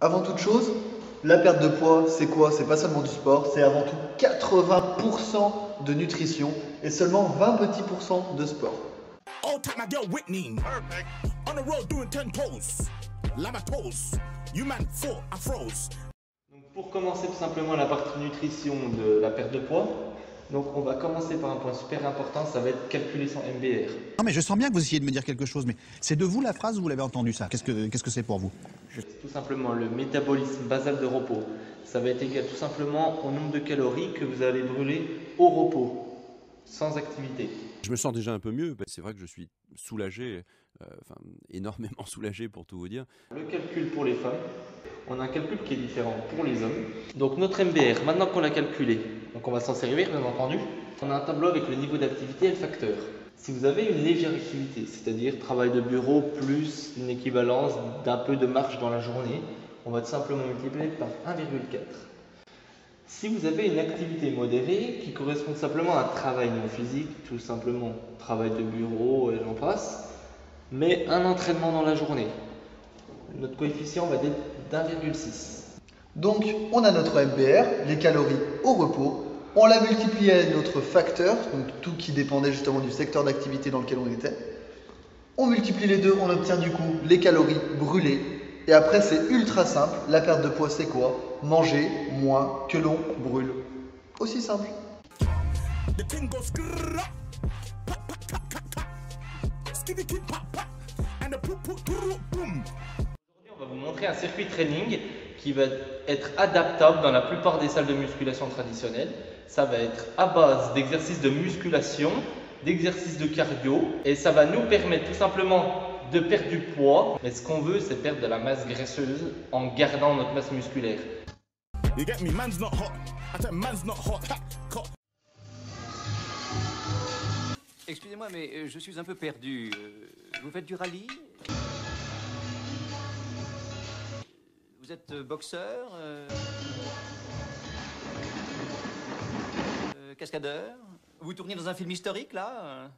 Avant toute chose, la perte de poids, c'est quoi? C'est pas seulement du sport, c'est avant tout 80% de nutrition et seulement 20 petits pourcents de sport. Oh, take my girl Whitney. Perfect. On the road doing 10 toes. Lama toes. You man 4 afros. Donc pour commencer tout simplement la partie nutrition de la perte de poids, donc on va commencer par un point super important, ça va être calculer son MBR. Non mais je sens bien que vous essayez de me dire quelque chose, mais c'est de vous la phrase ou vous l'avez entendu ça? Qu'est-ce que c'est pour vous? Tout simplement le métabolisme basal de repos. Ça va être égal tout simplement au nombre de calories que vous allez brûler au repos, sans activité. Je me sens déjà un peu mieux, c'est vrai que je suis soulagé, énormément soulagé pour tout vous dire. Le calcul pour les femmes, on a un calcul qui est différent pour les hommes. Donc notre MBR, maintenant qu'on l'a calculé, donc on va s'en servir bien entendu, on a un tableau avec le niveau d'activité et le facteur. Si vous avez une légère activité, c'est-à-dire travail de bureau plus une équivalence d'un peu de marche dans la journée, on va tout simplement multiplier par 1,4. Si vous avez une activité modérée qui correspond simplement à un travail non physique, tout simplement travail de bureau et j'en passe, mais un entraînement dans la journée, notre coefficient va être d'1,6. Donc on a notre MBR, les calories au repos, on l'a multiplié à notre facteur, donc tout qui dépendait justement du secteur d'activité dans lequel on était. On multiplie les deux, on obtient du coup les calories brûlées. Et après c'est ultra simple, la perte de poids c'est quoi? Manger moins que l'on brûle. Aussi simple. The thing goes grrrr, pop, pop, pop, pop, pop. Skiddy kid, pop, pop. And the poop, poop, poop, boom. Aujourd'hui, on va vous montrer un circuit training qui va être adaptable dans la plupart des salles de musculation traditionnelles. Ça va être à base d'exercices de musculation, d'exercices de cardio et ça va nous permettre tout simplement de perdre du poids. Mais ce qu'on veut, c'est perdre de la masse graisseuse en gardant notre masse musculaire. You get me? Man's not hot. I said man's not hot. Ha, cut. Excusez-moi, mais je suis un peu perdu. Vous faites du rallye? Vous êtes boxeur? Cascadeur? Vous tournez dans un film historique, là?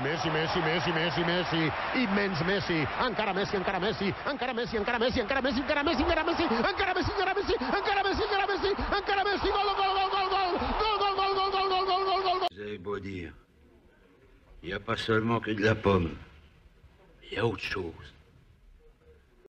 Messi, Messi, Messi, Messi, Messi, immens Messi, encara Messi, encara Messi, encara Messi, encara Messi, encara Messi, encara Messi, encara Messi, encara Messi, encara Messi, encara Messi, encara Messi, encara Messi, gol, gol, gol, gol, gol, gol, gol, gol, gol, gol, gol, gol, gol, gol. Vous avez beau dire, il n'y a pas seulement que de la pomme, il y a autre chose.